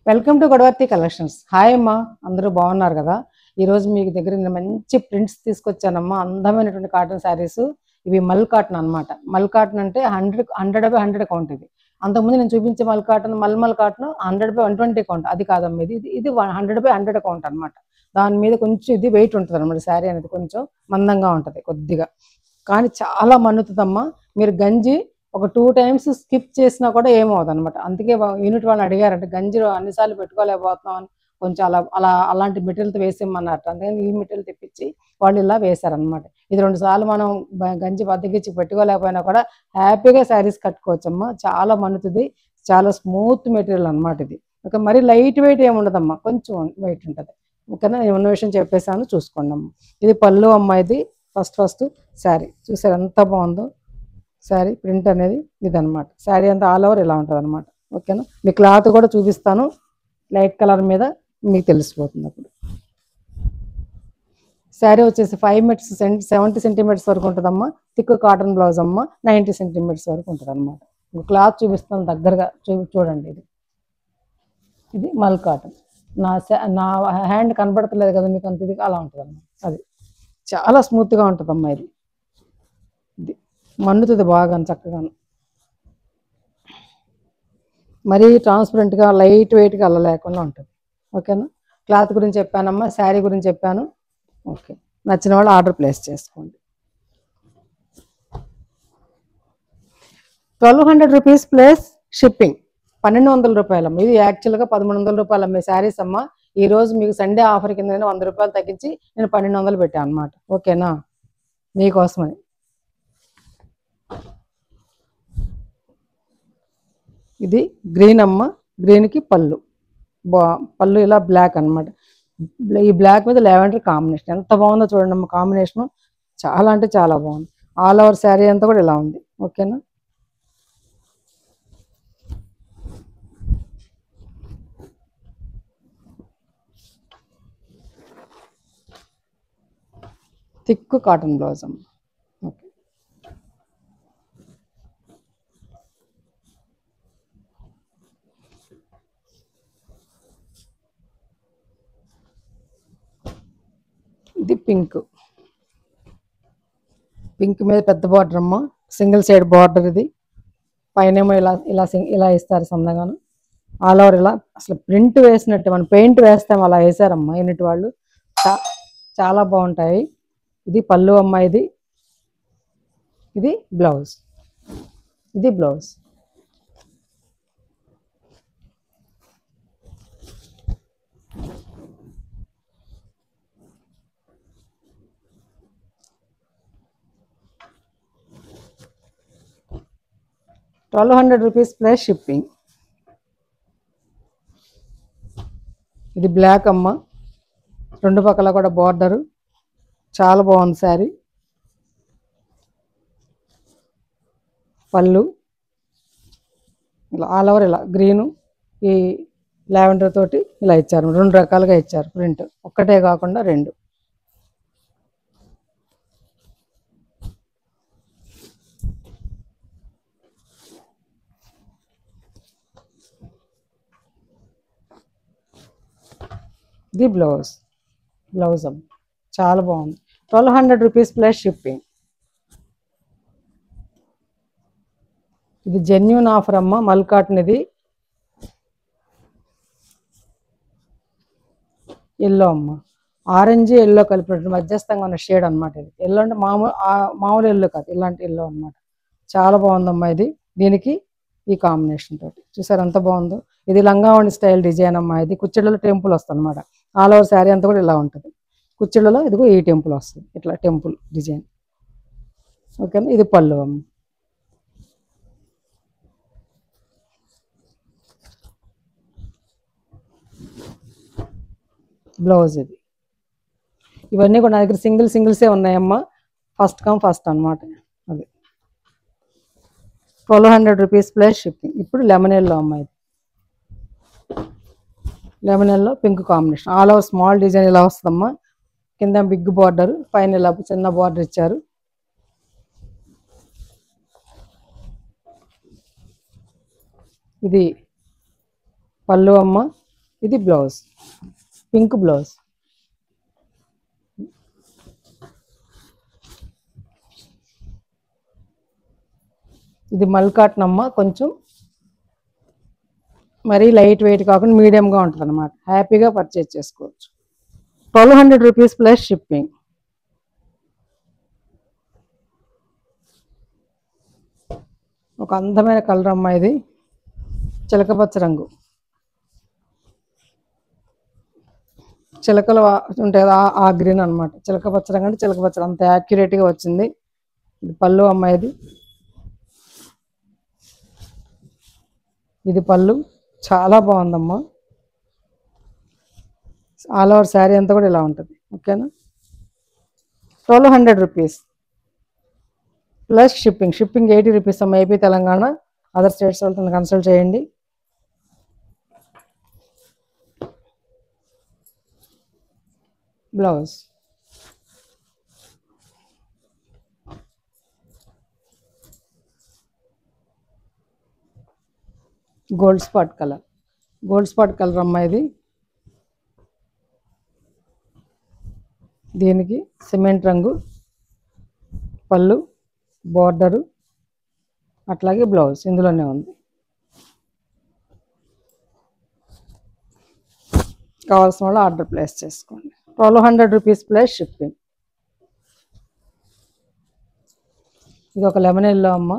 Welcome to Godavarthi collections. Hi అమ్మా, అందరూ బాగున్నారు కదా? ఈరోజు మీకు దగ్గర నేను మంచి ప్రింట్స్ తీసుకొచ్చానమ్మా. అందమైనటువంటి కాటన్ శారీస్. ఇవి మల్ కాటన్ అనమాట. మల్ కాటన్ అంటే 100 కౌంట్. ఇది అంతకుముందు నేను చూపించే మల్ కాటన్ మల్ కాటన్ 100/120 కౌంట్. అది కాదమ్మా, ఇది 100/100 కౌంట్ అనమాట. దాని మీద కొంచెం ఇది వెయిట్ ఉంటుంది అనమాట. శారీ అనేది కొంచెం మందంగా ఉంటుంది కొద్దిగా, కానీ చాలా మన్నుతుందమ్మా. మీరు గంజి ఒక 2 టైమ్స్ స్కిప్ చేసినా కూడా ఏమవుతుంది అనమాట. అందుకే యూనిట్ వాళ్ళని అడిగారంటే గంజి అన్నిసార్లు పెట్టుకోలేకపోతున్నాం అని, కొంచెం అలాంటి మెటీరియల్తో వేసేయమన్నారు. అందుకని ఈ మెటీరియల్ తెప్పించి వాళ్ళు ఇలా వేశారనమాట. ఇది 2 సార్లు మనం గంజి బద్దకిచ్చి పెట్టుకోలేకపోయినా కూడా హ్యాపీగా శారీస్ కట్టుకోవచ్చమ్మా. చాలా మన్నుతుంది, చాలా స్మూత్ మెటీరియల్ అనమాట. ఇది ఒక మరీ లైట్ వెయిట్ ఏమి ఉండదమ్మా, కొంచెం వెయిట్ ఉంటుంది. ఓకేనా? నేను ఉన్న విషయం చెప్పేసాను, చూసుకోండి అమ్మ. ఇది పళ్ళు అమ్మ. ఇది ఫస్ట్ శారీ చూసారు ఎంత బాగుందో. శారీ ప్రింట్ అనేది ఇదనమాట. శారీ అంతా ఆల్ ఓవర్ ఇలా ఉంటుంది అనమాట. ఓకేనా? మీ క్లాత్ కూడా చూపిస్తాను, లైట్ కలర్ మీద మీకు తెలిసిపోతుంది అప్పుడు. శారీ వచ్చేసి 5 మీటర్స్ 70 సెంటీమీటర్స్ వరకు ఉంటుందమ్మా. థిక్ కాటన్ బ్లౌజ్ అమ్మ. 90 సెంటీమీటర్స్ వరకు ఉంటుంది అనమాట. క్లాత్ చూపిస్తాను దగ్గరగా చూడండి. ఇది మల్ కాటన్. నా హ్యాండ్ కనబడతలేదు కదా మీకు, అంత ఇది అలా ఉంటుంది అమ్మా. అది చాలా స్మూత్గా ఉంటుందమ్మా. ఇది మన్నుతుంది బాగా చక్కగాను. మరీ ట్రాన్స్పరెంట్గా లైట్ వెయిట్గా అలా లేకుండా ఉంటుంది. ఓకేనా? క్లాత్ గురించి చెప్పానమ్మా, శారీ గురించి చెప్పాను. ఓకే, నచ్చిన వాళ్ళు ఆర్డర్ ప్లేస్ చేసుకోండి. 1200 రూపీస్ ప్లస్ షిప్పింగ్. 1200 రూపాయలమ్మ. ఇది యాక్చువల్గా 1300 రూపాయలు అమ్మే శారీస్ అమ్మ. ఈరోజు మీకు సండే ఆఫర్ కింద 100 రూపాయలు తగ్గించి నేను 1200 పెట్టాను అనమాట. ఓకేనా? మీకోసమని. ఇది గ్రీన్ అమ్మ. గ్రీన్కి పళ్ళు ఇలా బ్లాక్ అనమాట. ఈ బ్లాక్ మీద లెవెండర్ కాంబినేషన్ ఎంత బాగుందో చూడండి అమ్మ. కాంబినేషను చాలా అంటే చాలా బాగుంది. ఆల్ ఓవర్ శారీ అంతా కూడా ఇలా ఉంది. ఓకేనా? థిక్ కాటన్ బ్లౌజ్ అమ్మ. ఓకే, ఇది పింక్ మీద పెద్ద బార్డర్ అమ్మ. Single side border. ఇది పైనేమో ఇలా ఇస్తారు సన్నగాను. ఆల్ ఓవర్ ఇలా అసలు ప్రింట్ వేసినట్టు, మనం పెయింట్ వేస్తాం అలా వేసారమ్మా యూనిట్ వాళ్ళు. చాలా బాగుంటాయి. ఇది పళ్ళు అమ్మ. ఇది బ్లౌజ్. ఇది బ్లౌజ్. ₹1200 plus shipping. ఇది బ్లాక్ అమ్మ. 2 పక్కల కూడా బార్డరు. చాలా బాగుంది శారీ. పళ్ళు ఇలా ఆల్ ఓవర్ ఇలా గ్రీను ఈ లావెండర్ తోటి ఇలా ఇచ్చారు. 2 రకాలుగా ఇచ్చారు ప్రింట్, ఒక్కటే కాకుండా 2. ఇది బ్లౌజ్ అమ్మ. చాలా బాగుంది. ₹1200 ప్లస్ షిప్పింగ్. ఇది జెన్యూన్ ఆఫర్ అమ్మ. మల్ కాటన్. ఇది ఎల్లో అమ్మ. ఆరెంజ్ ఎల్లో కలిపినట్టు మధ్యస్థంగా ఉన్న షేడ్ అనమాట. ఇది ఎల్లో అంటే మామూలు ఎల్లో కాదు, ఇలాంటి ఎల్లో అనమాట. చాలా బాగుందమ్మా. దీనికి ఈ కాంబినేషన్ తోటి చూసారు ఎంత బాగుందో. ఇది లంగావణి స్టైల్ డిజైన్ అమ్మా. ఇది కుచ్చిళ్ళలో టెంపుల్ వస్తుంది అనమాట. ఆల్ ఓవర్ శారీ అంతా కూడా ఇలా ఉంటుంది. కుచ్చిళ్ళలో ఇదిగో ఈ టెంపుల్ వస్తుంది, ఇట్లా టెంపుల్ డిజైన్. ఓకేనా? ఇది పళ్ళు అమ్మ. బ్లౌజ్. ఇవన్నీ కూడా నా దగ్గర సింగిల్సే ఉన్నాయమ్మా. ఫస్ట్ కమ్ ఫస్ట్ అనమాట. అది ₹1200 ప్లస్ షిప్పింగ్. ఇప్పుడు లెమన్ ఎల్లో అమ్మ. ఇది lemon yellow pink combination. All over small design ఇలా వస్తుందమ్మా. కింద బిగ్ బార్డర్, పైన ఇలా చిన్న బార్డర్ ఇచ్చారు. ఇది పళ్ళు అమ్మ. ఇది బ్లౌజ్, పింక్ బ్లౌజ్. ఇది మల్ కాటన్ అమ్మ, కొంచెం మరీ లైట్ వెయిట్ కాకుండా మీడియంగా ఉంటుంది అనమాట. హ్యాపీగా పర్చేజ్ చేసుకోవచ్చు. 1200 రూపీస్ ప్లస్ షిప్పింగ్. ఒక అందమైన కలర్ అమ్మ, ఇది చిలకపచ్చ రంగు. చిలకలు ఉంటాయి కదా, ఆ గ్రీన్ అనమాట. చిలకపచ్చ రంగు అంటే చిలకపచ్చ, అంత యాక్యురేట్గా వచ్చింది. ఇది పళ్ళు అమ్మ, ఇది పళ్ళు. చాలా బాగుందమ్మా. ఆల్ ఓవర్ శారీ అంతా కూడా ఇలా ఉంటుంది. ఓకేనా. 1200 rupees plus shipping. Shipping 80 rupees అమ్మ. ఏపీ, తెలంగాణ, అదర్ స్టేట్స్ వాళ్ళతో కన్సల్ట్ చేయండి. Blouse gold spot colour. Gold spot colour అమ్మ ఇది. దీనికి సిమెంట్ రంగు పళ్ళు, బోర్డరు, అట్లాగే బ్లౌజ్ ఇందులోనే ఉంది. కావాల్సిన వాళ్ళు ఆర్డర్ ప్లేస్ చేసుకోండి. 1200 రూపీస్ ప్లస్ షిప్పింగ్. ఇది ఒక లెమన్ ఎల్లో అమ్మ.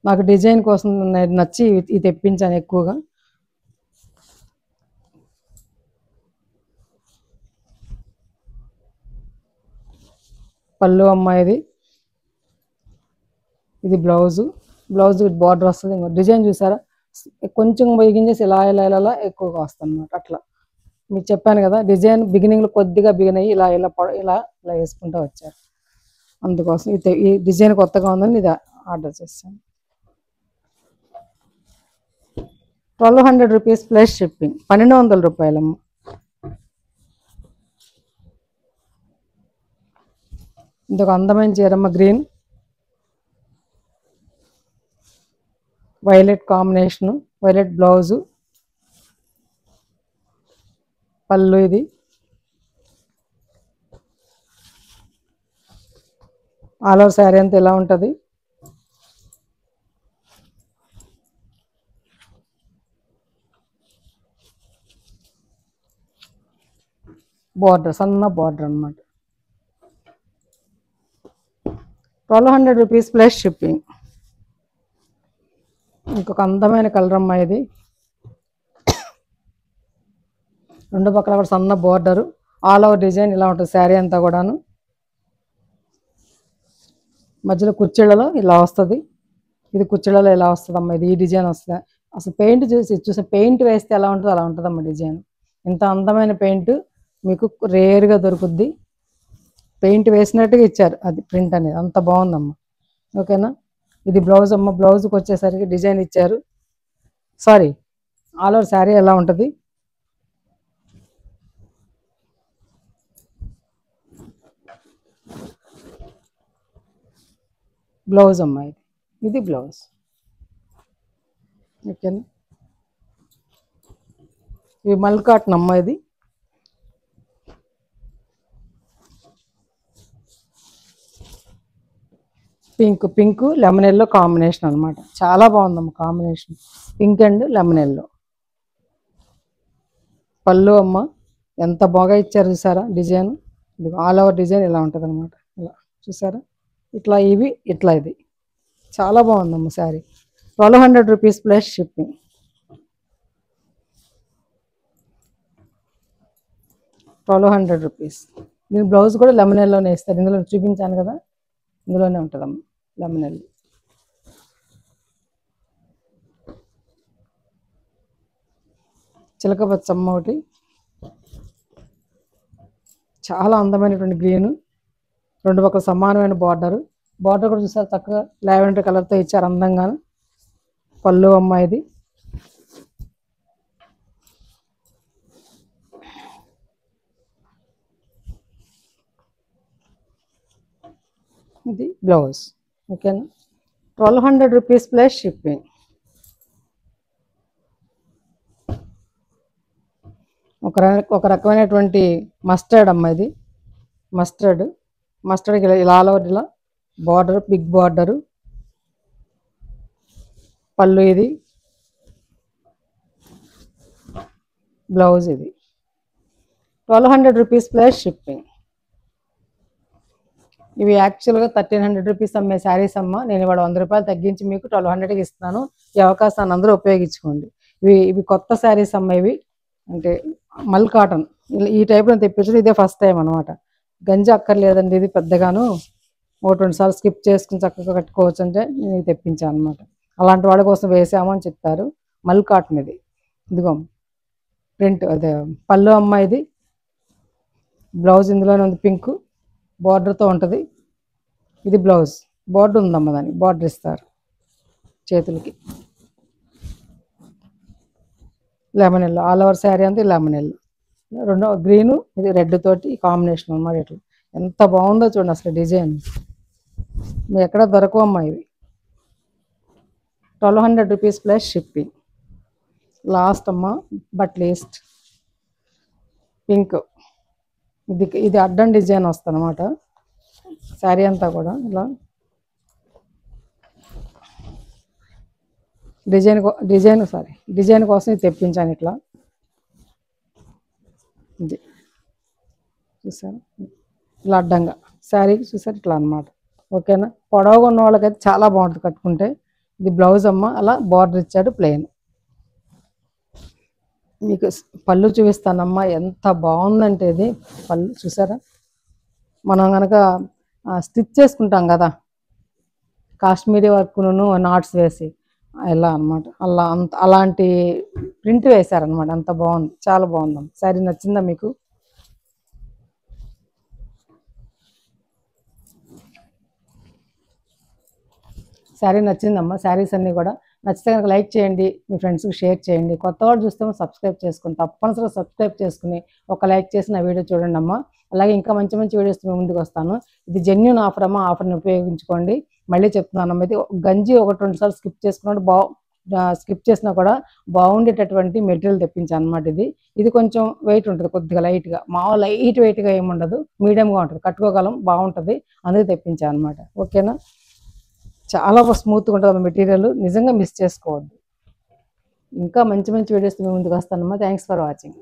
నాకు డిజైన్ కోసం నచ్చి ఇది తెప్పించాను ఎక్కువగా. పళ్ళు అమ్మ ఇది. ఇది బ్లౌజు. బ్లౌజ్ విత్ బార్డర్ వస్తుంది. డిజైన్ చూసారా, కొంచెం బిగించేసి ఇలా ఇలా ఇలా ఎక్కువగా వస్తుంది అనమాట. అట్లా మీకు చెప్పాను కదా, డిజైన్ బిగినింగ్లో కొద్దిగా బిగిన్ అయ్యి ఇలా ఇలా ఇలా ఇలా వేసుకుంటూ వచ్చారు. అందుకోసం ఈ డిజైన్ కొత్తగా ఉందని ఇది ఆర్డర్ చేస్తాను. 1200 రూపీస్ ప్లస్ షిప్పింగ్. 1200 రూపాయలమ్మ. ఇంకొక అందమైన చీరమ్మ, green violet combination, violet blouse, పళ్ళు ఇది. ఆల్ ఓవర్ శారీ అంతా ఇలా ఉంటుంది. బార్డర్, సన్న బార్డర్ అనమాట. 1200 రూపీస్ ప్లస్ షిప్పింగ్. ఇంకొక అందమైన కలర్ అమ్మ ఇది. రెండు పక్కల కూడా సన్న బార్డరు, ఆల్ ఓవర్ డిజైన్ ఇలా ఉంటుంది శారీ అంతా కూడాను. మధ్యలో కుర్చీలలో ఇలా వస్తుంది. ఇది కుర్చీలలో ఇలా వస్తుంది అమ్మ. ఇది ఈ డిజైన్ వస్తుంది. అసలు పెయింట్ చూసి పెయింట్ వేస్తే ఎలా ఉంటుందో అలా ఉంటుందమ్మ డిజైన్. ఇంత అందమైన పెయింట్ మీకు రేర్గా దొరుకుద్ది. పెయింట్ వేసినట్టుగా ఇచ్చారు అది ప్రింట్ అనేది, అంత బాగుందమ్మా. ఓకేనా. ఇది బ్లౌజ్ అమ్మ. బ్లౌజ్కి వచ్చేసరికి డిజైన్ ఇచ్చారు. సారీ, ఆల్ ఓవర్ శారీ ఎలా ఉంటుంది. బ్లౌజ్ అమ్మ ఇది. ఇది బ్లౌజ్. ఓకేనా. ఇవి మల్ కాటన్ అమ్మ. ఇది పింక్ లెమన్ ఎల్లో కాంబినేషన్ అనమాట. చాలా బాగుందమ్మ combination, pink and lemon yellow. పళ్ళు అమ్మ, ఎంత బాగా ఇచ్చారు చూసారా డిజైన్. ఇది ఆల్ ఓవర్ డిజైన్ ఇలా ఉంటుంది అనమాట. ఇలా చూసారా, ఇట్లా ఇవి ఇట్లా ఇది. చాలా బాగుందమ్మ sari. 1200 rupees plus shipping. 1200 rupees. దీని బ్లౌజ్ కూడా లెమన్ ఎల్లోనే ఇస్తారు. ఇందులో చూపించాను కదా, ఇందులోనే ఉంటుందమ్మ లెమన్ ఎల్లో. చిలకపచ్చమ్మ ఒకటి, చాలా అందమైనటువంటి గ్రీను. రెండు పక్కల సమానమైన బార్డర్. బార్డర్ కూడా చూసారు చక్కగా లావెండర్ కలర్తో ఇచ్చారు అందంగా. పళ్ళు అమ్మ ఇది. ఇది బ్లౌజ్. ఓకేనా. 1200 రూపీస్ ప్లస్ షిప్పింగ్. ఒక రకమైనటువంటి మస్టర్డ్ అమ్మ ఇది. మస్టర్డ్కి ఇలా ఆల్ ఓవర్ ఇలా బార్డర్, బిగ్ బార్డరు, పళ్ళు ఇది, బ్లౌజ్ ఇది. 1200 రూపీస్ ప్లస్ షిప్పింగ్. ఇవి యాక్చువల్గా 1300 రూపీస్ అమ్మే శారీస్ అమ్మ. నేను ఇవాళ 100 రూపాయలు తగ్గించి మీకు 1200కి ఇస్తున్నాను. ఈ అవకాశాన్ని అందరూ ఉపయోగించుకోండి. ఇవి కొత్త శారీస్ అమ్మ. ఇవి అంటే మల్ కాటన్ ఈ టైప్లో తెప్పించడం ఇదే ఫస్ట్ టైం అనమాట. గంజి అక్కర్లేదండి, ఇది పెద్దగాను 1-2 సార్లు స్కిప్ చేసుకుని చక్కగా కట్టుకోవచ్చు అంటే నేను తెప్పించాను అనమాట. అలాంటి వాళ్ళ కోసం వేసామని చెప్తారు. మల్ కాటన్ ఇది. ఇదిగో ప్రింట్ అదే పళ్ళు అమ్మ. ఇది బ్లౌజ్ ఇందులోనే ఉంది, పింక్ బార్డర్తో ఉంటుంది. ఇది బ్లౌజ్, బార్డర్ ఉందమ్మ, దానికి బార్డర్ ఇస్తారు చేతులకి. Lemon yellow all over sari అంతా లెమన్ ఎల్లో, రెండో గ్రీను, ఇది రెడ్ తోటి కాంబినేషన్ అన్నమాట. ఇట్లా ఎంత బాగుందో చూడండి అసలు డిజైన్. మీరు ఎక్కడ దొరకవమ్మా ఇవి. 1200 రూపీస్ ప్లస్ షిప్పింగ్. లాస్ట్ అమ్మ బట్ లీస్ట్ పింక్. ఇది అడ్డం డిజైన్ వస్తుంది అనమాట శారీ అంతా కూడా. ఇలా డిజైన్ కోసం ఇది తెప్పించాను. ఇట్లా ఇది చూసారు, ఇలా అడ్డంగా శారీకి చూసారు ఇట్లా అనమాట. ఓకేనా. పొడవుగా ఉన్న వాళ్ళకైతే చాలా బాగుంటుంది కట్టుకుంటే. ఇది బ్లౌజ్ అమ్మ, అలా బార్డర్ ఇచ్చాడు ప్లెయిన్. మీకు పళ్ళు చూపిస్తానమ్మా, ఎంత బాగుందంటే ఇది పళ్ళు చూసారా. మనం కనుక స్టిచ్ చేసుకుంటాం కదా కాశ్మీరీ వర్క్ను నాట్స్ వేసి ఇలా అనమాట, అలాంటి ప్రింట్ వేశారనమాట. అంత బాగుంది, చాలా బాగుందమ్మా. శారీ నచ్చిందా మీకు? శారీ నచ్చిందమ్మా. శారీస్ అన్నీ కూడా నచ్చితే కనుక లైక్ చేయండి, మీ ఫ్రెండ్స్కి షేర్ చేయండి. కొత్త వాళ్ళు చూస్తే సబ్స్క్రైబ్ చేసుకుని తప్పనిసరిగా సబ్స్క్రైబ్ చేసుకుని ఒక లైక్ చేసి నా వీడియో చూడండి అమ్మా. అలాగే ఇంకా మంచి మంచి వీడియోస్ మేము ముందుకు వస్తాను. ఇది జెన్యూన్ ఆఫర్ అమ్మా. ఆఫర్ని ఉపయోగించుకోండి. మళ్ళీ చెప్తున్నాను అమ్మ, ఇది గంజి 1-2 సార్లు స్కిప్ చేసుకున్నట్టు స్కిప్ చేసినా కూడా బాగుండేటటువంటి మెటీరియల్ తెప్పించాను అనమాట. ఇది కొంచెం వెయిట్ ఉంటుంది, కొద్దిగా లైట్గా, మామూలు లైట్ వెయిట్గా ఏమి ఉండదు, మీడియంగా ఉంటుంది, కట్టుకోగలం, బాగుంటుంది, అందుకే తెప్పించాను అనమాట. ఓకేనా. చాలా స్మూత్గా ఉంటుంది మెటీరియల్, నిజంగా మిస్ చేసుకోవద్దు. ఇంకా మంచి మంచి వీడియోస్ మేము ముందుకు వస్తానమ్మా. Thanks for watching.